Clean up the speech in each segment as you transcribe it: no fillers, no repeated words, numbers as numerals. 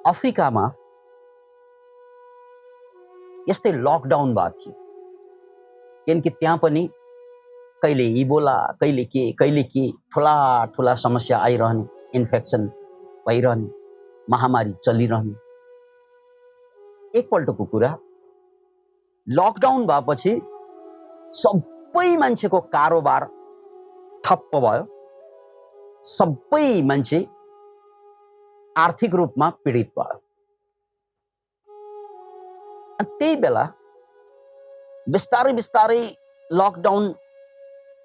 अफ्रिकामा यस्तै लकडाउन भएको थियो, किनकि त्यहाँ पनि कहिले इबोला, कहिले के ठुला ठुला समस्या आइरहने, इन्फेक्सन भइरहने, महामारी चलिरहने। एकपल्टको कुरा, लकडाउन भएपछि सबै मान्छेको कारोबार ठप्प भयो, सबै मान्छे आर्थिक रूपमा पीडित भयो। त्यही बेला बिस्तारै बिस्तारै लकडाउन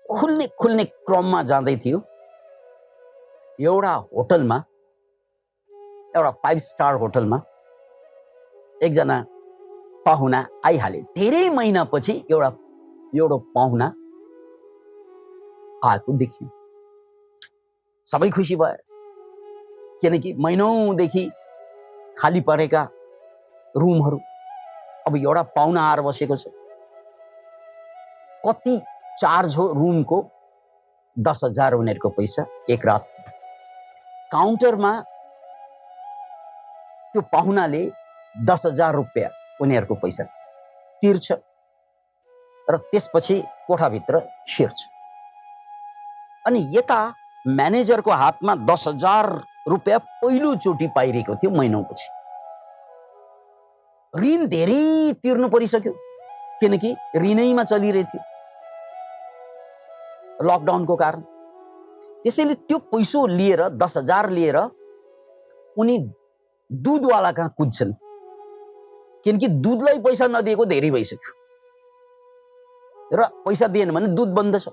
खुल्ने क्रममा जाँदै थियो। एउटा होटलमा, एउटा 5 स्टार होटलमा एकजना पाहुना आइहाले। धेरै महिनापछि एउटा पाहुना आएको देखियो। सबै खुसी भए, किनकि महिनौदेखि खाली परेका रुमहरू अब एउटा पाहुना आएर बसेको छ। कति चार्ज हो रुमको? 10,000 उनीहरूको पैसा एक रात। काउन्टरमा त्यो पाहुनाले 10,000 रुपियाँ उनीहरूको पैसा तिर्छ र त्यसपछि कोठाभित्र छिर्छ। अनि यता म्यानेजरको हातमा 10,000 रुपियाँ पहिलोचोटि पाइरहेको थियो महिनौपछि। ऋण धेरै तिर्नु परिसक्यो, किनकि ऋणैमा चलिरहेको थियो लकडाउनको कारण। त्यसैले त्यो पैसो लिएर 10,000 लिएर उनी दुधवाला कहाँ कुद्छन्, किनकि दुधलाई पैसा नदिएको धेरै भइसक्यो र पैसा दिएन भने दुध बन्द छ।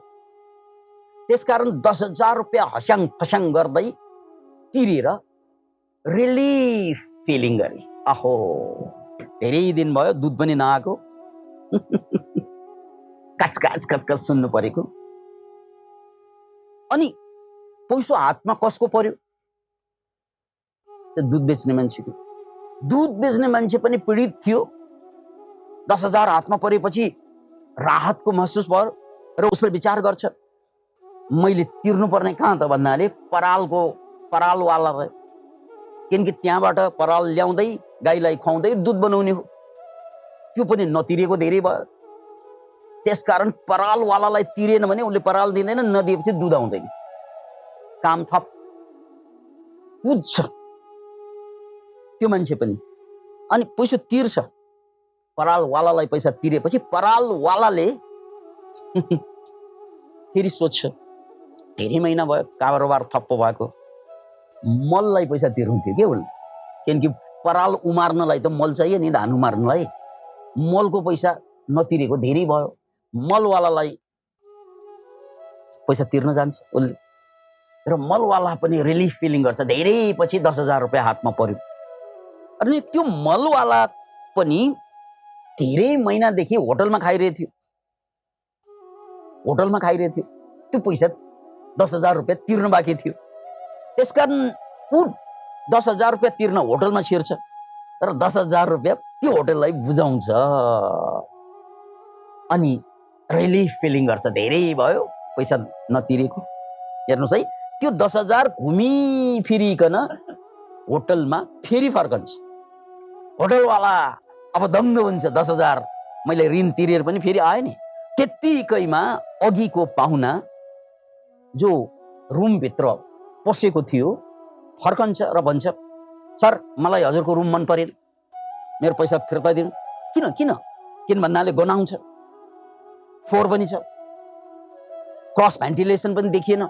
त्यसकारण 10,000 रुपियाँ हस्याङ फस्याङ गर्दै तिरेर रिलिफ फिलिङ गरे। आहो, धेरै दिन भयो दुध पनि नआएको, काचकाच कचकच सुन्नु परेको। अनि पैसो हातमा कसको पर्यो? त्यो दुध बेच्ने मान्छेको। दुध बेच्ने मान्छे पनि पीडित थियो। 10,000 हातमा परेपछि राहतको महसुस भयो र उसले विचार गर्छ, मैले तिर्नुपर्ने कहाँ त भन्नाले परालवालालाई, किनकि त्यहाँबाट पराल ल्याउँदै गाईलाई खुवाउँदै दुध बनाउने हो। त्यो पनि नतिरेको धेरै भयो। त्यसकारण परालवालालाई तिरेन भने उसले पराल दिँदैन, नदिएपछि दुध आउँदैन। काम थप कुद्छ त्यो मान्छे पनि। अनि पैसा तिर्छ, परालवालालाई पैसा तिरेपछि परालवालाले फेरि सोध्छ, धेरै महिना भयो कारोबार थप्प भएको, मललाई पैसा तिर्नु थियो के उसले, किनकि पराल उमार्नलाई त मल चाहियो नि, धान उमार्नलाई। मलको पैसा नतिरेको धेरै भयो। मलवालालाई पैसा तिर्न जान्छ उसले र मलवाला पनि रिलिफ फिलिङ गर्छ। धेरै पछि 10,000 रुपियाँ हातमा पर्यो। अनि त्यो मलवाला पनि धेरै महिनादेखि होटलमा खाइरहेको थियो। त्यो पैसा 10,000 रुपियाँ तिर्न बाँकी थियो। त्यसकारण ऊ 10,000 रुपियाँ तिर्न होटलमा छिर्छ र 10,000 रुपियाँ त्यो होटललाई बुझाउँछ। अनि रिलिफ फिलिङ गर्छ। धेरै भयो पैसा नतिरेको। हेर्नुहोस् है, त्यो 10,000 घुमिफिरिकन होटलमा फेरि फर्कन्छ। होटलवाला अब दङ्ग हुन्छ, 10,000 मैले ऋण तिरेर पनि फेरि आएँ नि। त्यत्तिकैमा अघिको पाहुना जो रुमभित्र पसेको थियो फर्कन्छ र भन्छ, सर मलाई हजुरको रुम मन परेन, मेरो पैसा फिर्ता दिनु। किन भन्नाले गनाउँछ, फोहोर पनि छ, क्रस भेन्टिलेसन पनि देखिएन,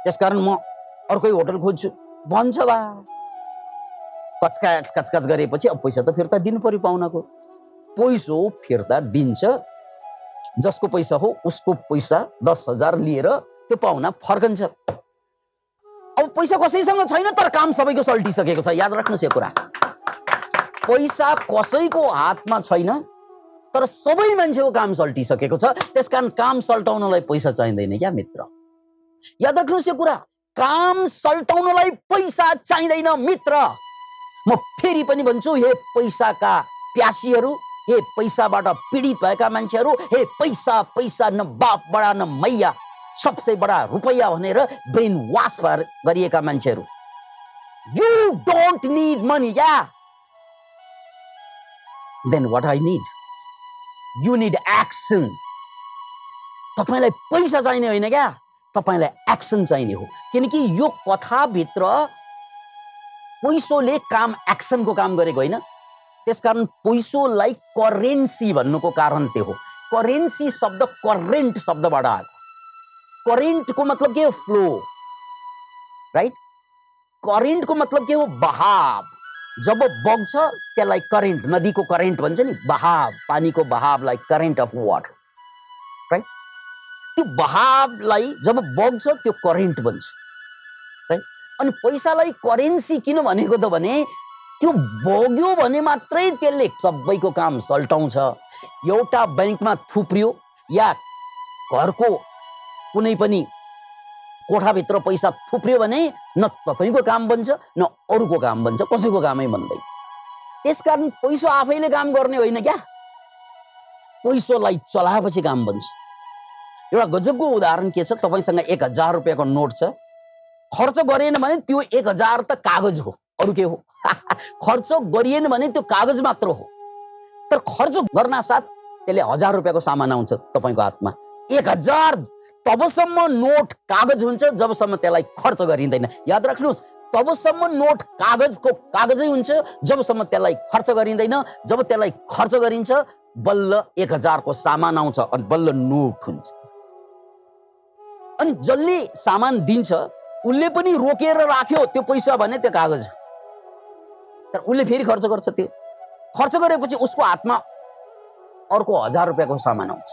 त्यसकारण म अर्कै होटल खोज्छु भन्छ। बा कचकाच गरेपछि अब पैसा त फिर्ता दिनु पर्यो पाहुनाको। पैसो फिर्ता दिन्छ, जसको पैसा हो उसको पैसा 10,000 लिएर त्यो पाहुना फर्कन्छ। अब पैसा कसैसँग छैन, तर काम सबैको सल्टिसकेको छ। याद राख्नुहोस् यो कुरा, पैसा कसैको हातमा छैन, तर सबै मान्छेको काम सल्टिसकेको छ। त्यसकारण काम सल्टाउनलाई पैसा चाहिँदैन क्या मित्र। याद राख्नुहोस् यो कुरा, काम सल्टाउनलाई पैसा चाहिँदैन मित्र। म फेरि पनि भन्छु, हे पैसाका प्यासीहरू, हे पैसाबाट पीडित भएका मान्छेहरू, हे पैसा न बाप बडा न मैया, सबसे बडा रुपैयाँ भनेर ब्रेन वास गरिएका मान्छेहरू, You don't need money, yeah. Then what I need? You need action. तपाईलाई पैसा चाहिने होइन क्या, तपाईलाई एक्सन चाहिने हो। किनकि यो कथाभित्र पैसोले काम एक्सनको काम गरेको होइन। त्यसकारण पैसोलाई करेन्सी भन्नुको कारण त्यो हो। करेन्सी शब्द करेन्ट शब्दबाट आएको। करेन्टको मतलब के हो? Flow, right? करेन्टको मतलब के हो? बहाव। जब बग्छ त्यसलाई करेन्ट, नदीको करेन्ट भन्छ नि, बहाव, पानीको बहावलाई करेन्ट अफ वाटर, राइट? त्यो बहावलाई जब बग्छ त्यो करेन्ट बन्छ, राइट? अनि पैसालाई करेन्सी किन भनेको त भने त्यो बग्यो भने मात्रै त्यसले सबैको काम सल्टाउँछ। एउटा बैंकमा थुप्रियो या घरको कुनै पनि कोठाभित्र पैसा थुप्रियो भने न तपाईको काम बन्छ न अरूको काम बन्छ, कसैको कामै बन्दैन। त्यसकारण पैसा आफैले काम गर्ने होइन क्या, पैसालाई चलाएपछि काम बन्छ। एउटा गजबको उदाहरण के छ? तपाईसँग 1000 रुपैयाँको नोट छ, खर्च गरेन भने त्यो 1000 त कागज हो, अरू के हो? खर्च गरिएन भने त्यो कागज मात्र हो। तर खर्च गर्न साथ त्यसले 1000 रुपैयाँको सामान आउँछ तपाईको हातमा। 1000 तबसम्म नोट कागज हुन्छ जबसम्म त्यसलाई खर्च गरिँदैन। याद राख्नुहोस्, तबसम्म नोट कागजको कागजै हुन्छ जबसम्म त्यसलाई खर्च गरिँदैन। जब त्यसलाई खर्च गरिन्छ बल्ल 1000 को सामान आउँछ अनि बल्ल नोट हुन्छ। अनि जसले सामान दिन्छ उसले पनि रोकेर राख्यो त्यो पैसा भने त्यो कागज हो, तर उसले फेरि खर्च गर्छ। त्यो खर्च गरेपछि उसको हातमा अर्को 1000 रुपैयाँको सामान आउँछ।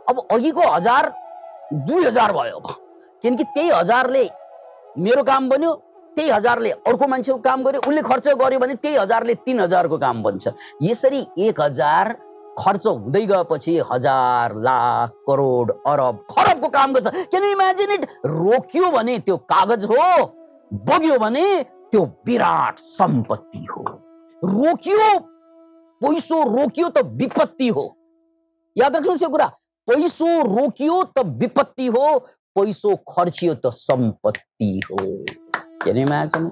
अब अघिको 1000 2000 भयो। अब किनकि त्यही 1000ले मेरो काम बन्यो, त्यही 1000ले अर्को मान्छेको काम गर्यो, उसले खर्च गर्यो भने त्यही 1000ले 3000 को काम बन्छ। यसरी 1000 खर्च हुँदै गएपछि 1000 लाख करोड अरब खरबको काम गर्छ। Can you imagine it? रोक्यो भने त्यो कागज हो, बग्यो भने त्यो विराट सम्पत्ति हो। रोकियो, पैसो रोकियो त विपत्ति हो। याद राख्नुहोस् यो कुरा, पैसो रोकियो त विपत्ति हो, पैसो खर्चियो त सम्पत्ति हो। Can you imagine?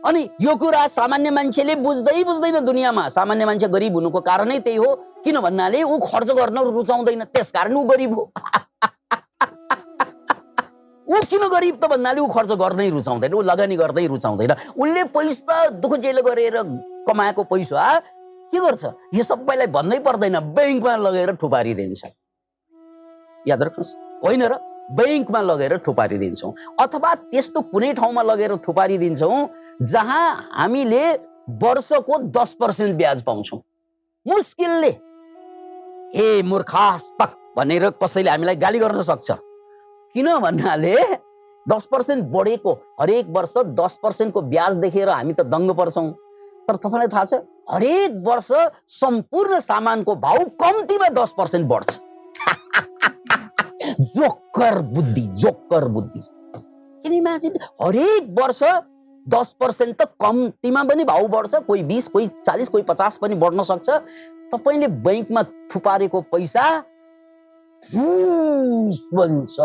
अनि यो कुरा सामान्य मान्छेले बुझ्दैन दुनियाँमा। सामान्य मान्छे गरिब हुनुको कारणै त्यही हो, किन भन्नाले ऊ खर्च गर्न रुचाउँदैन, त्यसकारण ऊ गरिब हो। ऊ किन गरिब त भन्नाले ऊ खर्च गर्नै रुचाउँदैन, ऊ लगानी गर्दै रुचाउँदैन। उसले पैसा दुःख जेल गरेर कमाएको पैसा के गर्छ? यो सबैलाई भन्नै पर्दैन, बैंकमा लगेर थुपारिदिन्छ। याद राख्नुहोस्, होइन र? बैंकमा लगेर थुपारिदिन्छौँ अथवा त्यस्तो कुनै ठाउँमा लगेर थुपारिदिन्छौँ जहाँ हामीले वर्षको 10% ब्याज पाउँछौँ मुस्किलले। हे मूर्खास्तक भनेर कसैले हामीलाई गाली गर्न सक्छ, किन भन्नाले 10% बढेको हरेक वर्ष 10% को ब्याज देखेर हामी त दङ्ग पर्छौँ। तर तपाईलाई थाहा छ, हरेक वर्ष सम्पूर्ण सामानको भाउ कम्तीमा 10% बढ्छ। जोकर बुद्धि। Can you imagine? हरेक वर्ष 10% त कम्तीमा पनि भाउ बढ्छ, कोही 20, कोही 40, कोही 50 पनि बढ्न सक्छ। तपाईले बैंकमा थुपारेको पैसा फुस बन्छ।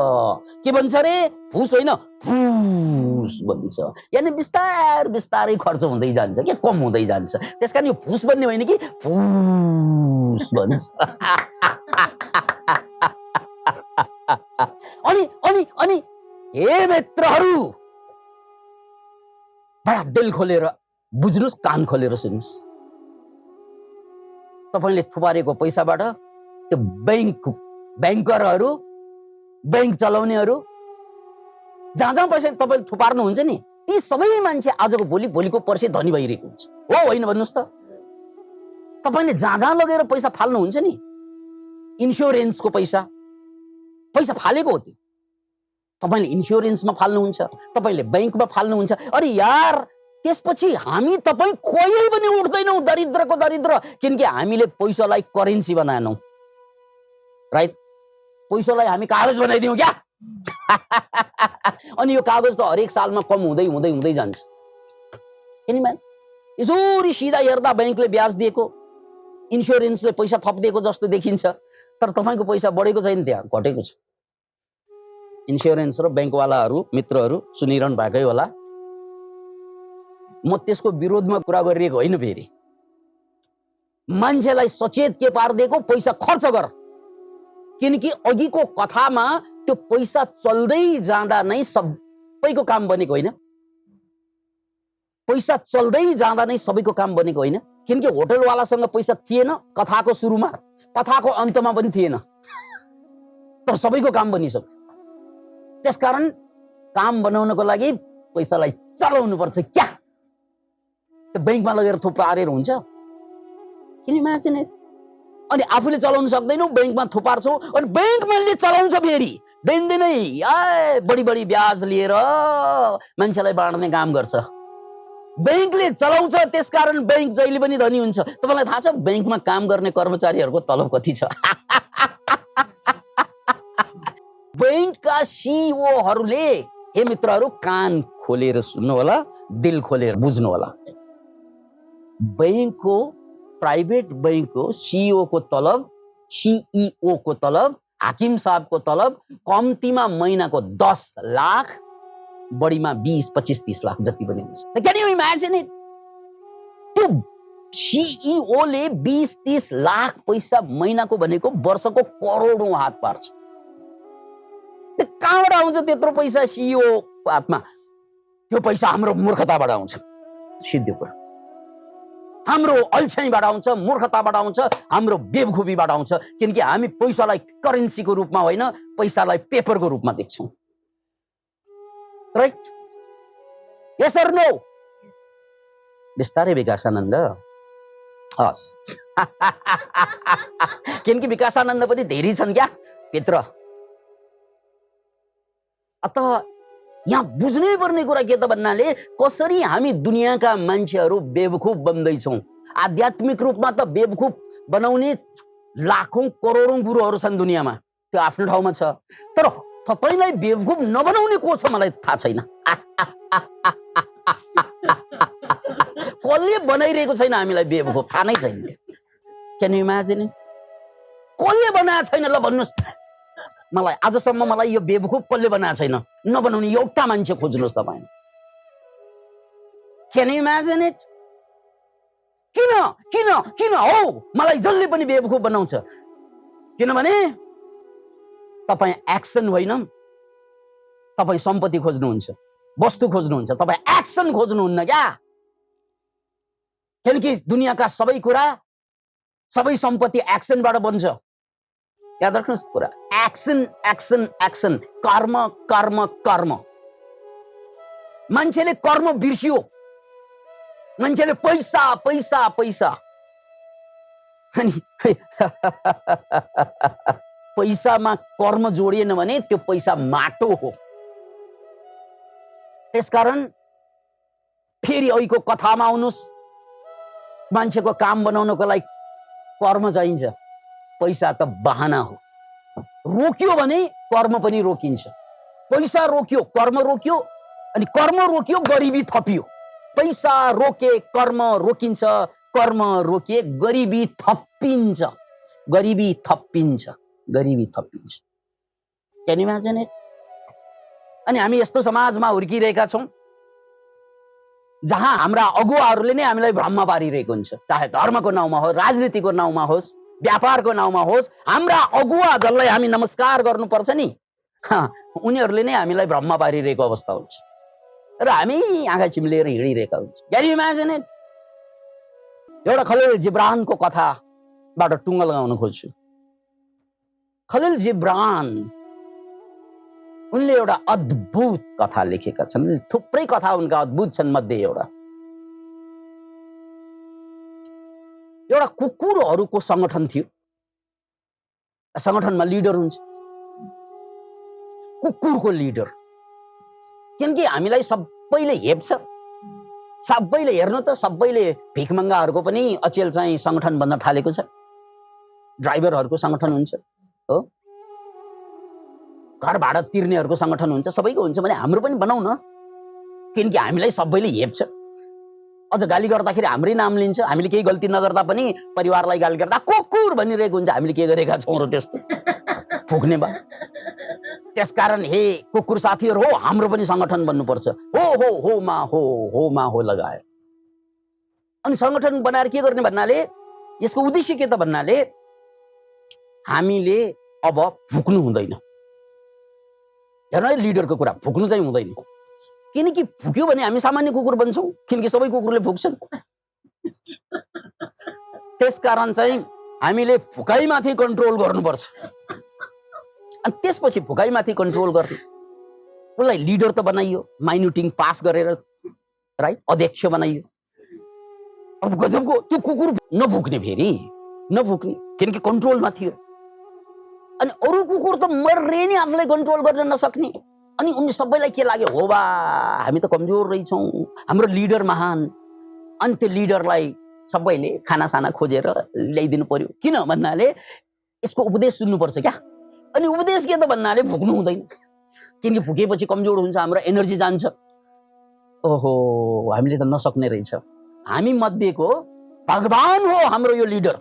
के बन्छ रे? फुस होइन, फुस बन्छ। यानी बिस्तारै खर्च हुँदै जान्छ, के कम हुँदै जान्छ। त्यसकारण यो फुस बन्ने होइन कि फुस बन्छ। अनि हे मित्रहरू, बडा दिल खोलेर बुझ्नुस्, कान खोलेर सुन्नुस्। तपाईले थुपारेको पैसाबाट त्यो बैंकरहरू, बैंक चलाउनेहरू, जहाँ पैसा तपाईले थुपार्नुहुन्छ नि, ती सबै मान्छे आजको भोलिको पर्सि धनी भइरहेको हुन्छ। हो होइन भन्नुस् त? तपाईले जहाँ लगेर पैसा फाल्नुहुन्छ नि, इन्स्योरेन्सको पैसा फालेको हो त्यो। तपाईले इन्स्योरेन्समा फाल्नुहुन्छ, तपाईले बैंकमा फाल्नुहुन्छ। अरे यार, त्यसपछि हामी तपाई कोही पनि उठ्दैनौँ, दरिद्रको दरिद्र, किनकि हामीले पैसालाई करेन्सी बनाएनौँ, राइट? पैसालाई हामी कागज बनाइदियौँ क्या। अनि यो कागज त हरेक सालमा कम हुँदै जान्छ। किनभने यसरी सिधा हेर्दा बैंकले ब्याज दिएको, इन्स्योरेन्सले पैसा थपिदिएको जस्तो देखिन्छ, तर तपाईको पैसा बढेको छैन, त्यहाँ घटेको छ। इन्स्योरेन्स र बैंकवालाहरू मित्रहरू सुनिरहनु भएकै होला। म त्यसको विरोधमा कुरा गरिरहेको होइन। फेरि मान्छेलाई सचेत के पारिदिएको, पैसा खर्च गर, किनकि अघिको कथामा त्यो पैसा चल्दै जाँदा नै सबैको काम बनेको होइन। पैसा चल्दै जाँदा नै सबैको काम बनेको होइन, किनकि होटलवालासँग पैसा थिएन कथाको सुरुमा, कथाको अन्तमा पनि थिएन, तर सबैको काम बनिसक्यो। त्यसकारण काम बनाउनको लागि पैसालाई चलाउनु पर्छ। क्या त्यो बैंकमा लगेर थुपारेर हुन्छ? किन इमेजिन इट। अनि आफूले चलाउन सक्दैनौ, बैंकमा थुपार्छौ, अनि बैंकले चलाउँछ। फेरि दिनदिनै बढी बढी ब्याज लिएर मान्छेलाई बाँड्ने काम गर्छ। बैंकले चलाउँछ, त्यसकारण बैंक जहिले पनि धनी हुन्छ। तपाईलाई थाहा छ बैंकमा काम गर्ने कर्मचारीहरूको तलब कति छ? बैंकका सीईओहरूले, हे मित्रहरू कान खोलेर सुन्नु होला, दिल खोलेर बुझ्नु होला, बैंकको, प्राइभेट बैंकको सीईओ को तलब, हाकिम साहबको तलब कम्तीमा महिनाको 10 लाख, बढीमा 20, 25, 30 लाख जति पनि हुन्छ। Can you imagine it? त्यो सीईओले 20-30 लाख पैसा महिनाको भनेको वर्षको करोडौं हात पार्छ। त्यो कहाँबाट आउँछ त्यत्रो पैसा सीईओ को हातमा? त्यो पैसा हाम्रो मूर्खताबाट आउँछ। सिद्धि कुरा, हाम्रो अल्छाइबाट आउँछ, मूर्खताबाट आउँछ, हाम्रो बेवकुफीबाट आउँछ। किनकि हामी पैसालाई करेन्सीको रूपमा होइन, पैसालाई पेपरको रूपमा देख्छौँ। राइट? Yes or no? बिस्तारै विकासानन्द हस्। किनकि विकासानन्द पनि धेरै छन् क्या भित्र। अत यहाँ बुझ्नै पर्ने कुरा के त भन्नाले, कसरी हामी दुनियाँका मान्छेहरू बेवकुफ बन्दैछौँ। आध्यात्मिक रूपमा त बेवकुफ बनाउने लाखौं करोडौं गुरुहरू छन् दुनियाँमा, त्यो आफ्नो ठाउँमा छ। तर तपाईलाई बेवकुफ नबनाउने को छ मलाई थाहा छैन। कसले बनाइरहेको छैन हामीलाई बेवकुफ, थाहा नै छैन। Can you imagine? कसले बनाएको छैन? ल भन्नुहोस् मलाई, आजसम्म मलाई यो बेवकुफ कसले बनाएको छैन? नबनाउने एउटा मान्छे खोज्नुहोस् तपाईँ। Can you imagine it? किन किन किन हो मलाई जसले पनि बेवकुफ बनाउँछ? किनभने तपाईँ एक्सन होइन, तपाईँ सम्पत्ति खोज्नुहुन्छ, वस्तु खोज्नुहुन्छ, तपाईँ एक्सन खोज्नुहुन्न क्या। किनकि दुनियाँका सबै कुरा, सबै सम्पत्ति एक्सनबाट बन्छ। याद राख्नुहोस् कुरा, एक्सन एक्सन एक्सन, कर्म कर्म कर्म। मान्छेले कर्म बिर्सियो, मान्छेले पैसा पैसा पैसा, अनि पैसामा कर्म जोडिएन भने त्यो पैसा माटो हो। त्यसकारण फेरि अहिलेको कथामा आउनुहोस्, मान्छेको काम बनाउनको लागि कर्म चाहिन्छ, पैसा त बहाना हो। रोक्यो भने कर्म पनि रोकिन्छ। पैसा रोक्यो कर्म रोक्यो, अनि कर्म रोक्यो गरिबी थपियो। पैसा रोके कर्म रोकिन्छ, कर्म रोके गरिबी थपिन्छ, गरिबी थपिन्छ, गरिबी थपिन्छ। Can you imagine it? अनि हामी यस्तो समाजमा हुर्किरहेका छौँ जहाँ हाम्रा अगुवाहरूले नै हामीलाई भ्रममा पारिरहेको हुन्छ। चाहे धर्मको नाउँमा होस्, राजनीतिको नाउँमा होस्, व्यापारको नाउँमा होस्, हाम्रा अगुवा जसलाई हामी नमस्कार गर्नुपर्छ नि, उनीहरूले नै हामीलाई भ्रममा पारिरहेको अवस्था हुन्छ र हामी आँखा चिम्लेर हिँडिरहेका हुन्छ। Can you imagine it? एउटा खलिल जिब्रानको कथाबाट टुङ्गो लगाउन खोज्छु। खलिल जिब्रान, उनले एउटा अद्भुत कथा लेखेका छन्। थुप्रै कथा उनका अद्भुत छन्, मध्ये एउटा कुकुरहरूको संगठन थियो। संगठनमा लिडर हुन्छ, कुकुरको लिडर। किनकि हामीलाई सबैले हेप्छ, सबैले हेर्नु त, सबैले भिखमङ्गाहरूको पनि अचेल चाहिँ संगठन बन्न थालेको छ। ड्राइभरहरूको संगठन हुन्छ, हो, घर भाडा तिर्नेहरूको संगठन हुन्छ, सबैको हुन्छ भने हाम्रो पनि बनाउन। किनकि हामीलाई सबैले हेप्छ। अझ गाली गर्दाखेरि हाम्रै नाम लिन्छ। हामीले केही गल्ती नगर्दा पनि परिवारलाई गाली गर्दा कुकुर भनिरहेको हुन्छ। हामीले के गरेका छौँ र त्यस्तो फुक्ने बा। त्यसकारण हे कुकुर साथीहरू हो, हाम्रो पनि संगठन बन्नुपर्छ। हो हो हो मा हो, हो मा हो लगायो। अनि संगठन बनाएर के गर्ने भन्नाले यसको उद्देश्य के त भन्नाले हामीले अब फुक्नु हुँदैन। हेर्नु है लिडरको कुरा, फुक्नु चाहिँ हुँदैन, किनकि फुक्यो भने हामी सामान्य कुकुर बन्छौँ, किनकि सबै कुकुरले फुक्छन्। त्यसकारण चाहिँ हामीले फुकाइमाथि कन्ट्रोल गर्नुपर्छ। अनि त्यसपछि फुकाइमाथि कन्ट्रोल गर्ने उसलाई लिडर त बनाइयो, माइन्युटिङ पास गरेर, राइट, अध्यक्ष बनाइयो। अब गजबको त्यो कुकुर नफुक्ने, फेरि नफुक्ने, किनकि कन्ट्रोलमा थियो। अनि अरू कुकुर त मर्रे नि आफूलाई कन्ट्रोल गर्न नसक्ने। अनि उनी सबैलाई के लाग्यो, हो बा हामी त कमजोर रहेछौँ, हाम्रो लिडर महान। अनि त्यो लिडरलाई सबैले खानासाना खोजेर ल्याइदिनु पर्यो। किन भन्नाले यसको उपदेश सुन्नुपर्छ क्या। अनि उपदेश के त भन्नाले फुक्नु हुँदैन, किनकि फुकेपछि कमजोर हुन्छ, हाम्रो एनर्जी जान्छ। ओहो हामीले त नसक्ने रहेछ। हामी मध्येको भगवान हो हाम्रो यो लिडर।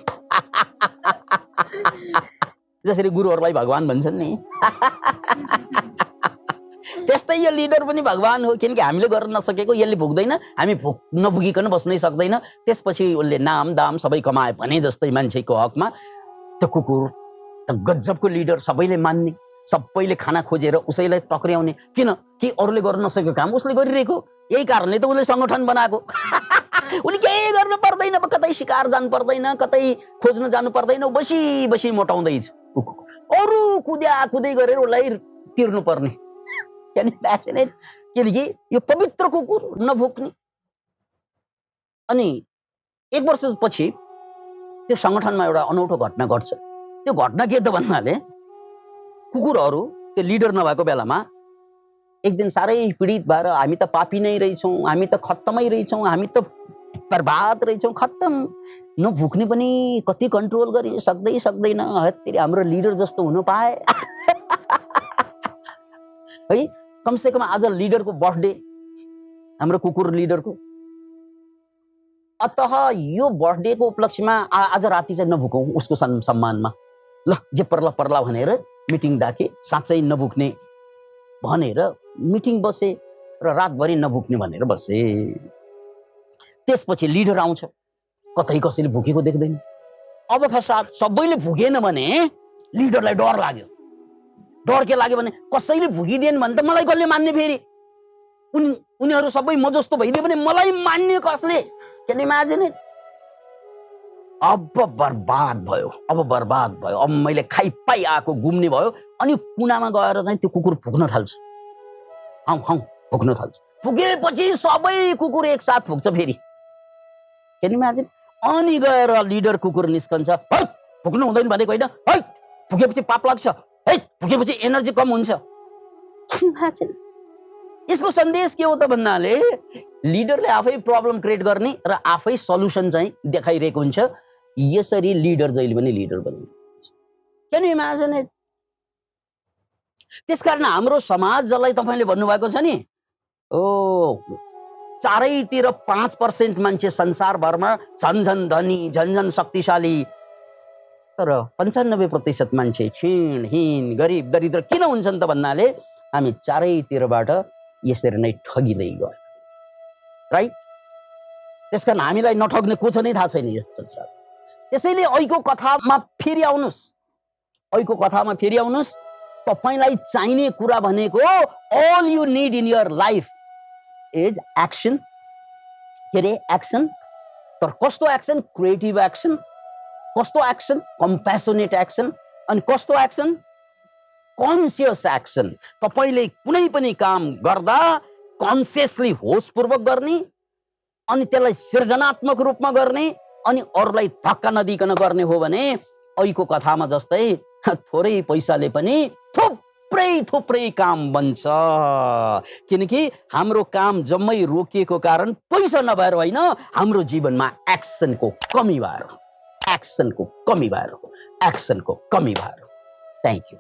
जसरी गुरुहरूलाई भगवान भन्छन् नि, त्यस्तै यो लिडर पनि भगवान हो, किनकि हामीले गर्न नसकेको यसले भुक्दैन, हामी नभुकिकन बस्नै सक्दैन। त्यसपछि उसले नाम दाम सबै कमाए भने जस्तै मान्छेको हकमा त कुकुर त गजबको लिडर, सबैले मान्ने, सबैले खाना खोजेर उसैलाई टक्र्याउने। किन कि अरूले गर्न नसकेको काम उसले गरिरहेको। यही कारणले त उसले संगठन बनाएको। उसले केही गर्नु पर्दैन, कतै शिकार जानु पर्दैन, कतै खोज्न जानु पर्दैन, बसी बसी मोटाउँदैछ। अरू कुद्या कुदै गरेर उसलाई तिर्नु पर्ने। किनकि यो पवित्र कुकुर नभुक्ने। अनि 1 वर्षपछि त्यो संगठनमा एउटा अनौठो घटना घट्छ। त्यो घटना के त भन्नाले कुकुरहरू त्यो लिडर नभएको बेलामा एक दिन साह्रै पीडित भएर हामी त पापी नै रहेछौँ, हामी त खत्तमै रहेछौँ, हामी त बर्बाद रहेछौँ, खत्तम, नभुक्ने पनि कति कन्ट्रोल गरे सक्दैन, हत्तेरी हाम्रो लिडर जस्तो हुन पाए। है, कमसे कम आज लिडरको बर्थडे, हाम्रो कुकुर लिडरको। अतः यो बर्थडेको उपलक्ष्यमा आज राति चाहिँ नभुकौँ उसको सम्मानमा। ल जे पर्ला पर्ला भनेर मिटिङ डाके, साँच्चै नभुक्ने भनेर मिटिङ बसे र रातभरि नभुक्ने भनेर बसे। त्यसपछि लिडर आउँछ, कतै कसैले भुकेको देख्दैन। अब फसाद सबैले भुकेन भने लिडरलाई डर लाग्यो। डर के लाग्यो भने कसैले भुकिदिएन भने त मलाई कसले मान्ने, फेरि उनीहरू सबै म जस्तो भइदियो भने मलाई मान्ने कसले? Can imagine it? अब बर्बाद भयो। अब मैले खाइ पाइ आएको गुम्ने भयो। अनि कुनामा गएर चाहिँ त्यो कुकुर फुक्न थाल्छ, फुक्न थाल्छ। फुकेपछि सबै कुकुर एकसाथ फुक्छ फेरि। Can imagine? अनि गएर लिडर कुकुर निस्कन्छ, है फुक्नु हुँदैन भनेको होइन, है फुकेपछि पाप लाग्छ, है फुकेपछि एनर्जी कम हुन्छ। यसको सन्देश के हो त भन्नाले लिडरले आफै प्रब्लम क्रिएट गर्ने र आफै सल्युसन चाहिँ देखाइरहेको हुन्छ। यसरी लिडर जहिले पनि लिडर बनिन्छ। Can you imagine it? त्यसकारण हाम्रो समाज जसलाई तपाईँले भन्नुभएको छ नि, चारैतिर 5% मान्छे संसारभरमा झन्झन धनी, झन्झन शक्तिशाली, तर 95% मान्छे क्षीणहीन, गरिब, दरिद्र किन हुन्छन् त भन्नाले हामी चारैतिरबाट यसरी नै ठगिँदै गयो, राइट? त्यसकारण हामीलाई नठग्ने को छ नै थाहा छैन यो संसार। त्यसैले ऐको कथामा फेरि आउनुस्। तपाईलाई चाहिने कुरा भनेको all you need in your life is action। के रे? एक्सन। तर कस्तो एक्सन? Creative action. कस्तो एक्सन? कम्प्यासनेट एक्सन। अनि कस्तो एक्सन? Conscious action. तपाईले कुनै पनि काम गर्दा कन्सियसली होसपूर्वक गर्ने, अनि त्यसलाई सृजनात्मक रूपमा गर्ने, अनि अरूलाई धक्का नदिकन गर्ने हो भने ऐको कथामा जस्तै थोरै पैसाले पनि थुप्रै काम बन्छ। किनकि हाम्रो काम जम्मै रोकिएको कारण पैसा नभएर होइन, हाम्रो जीवनमा एक्सनको कमी भएर। Thank you.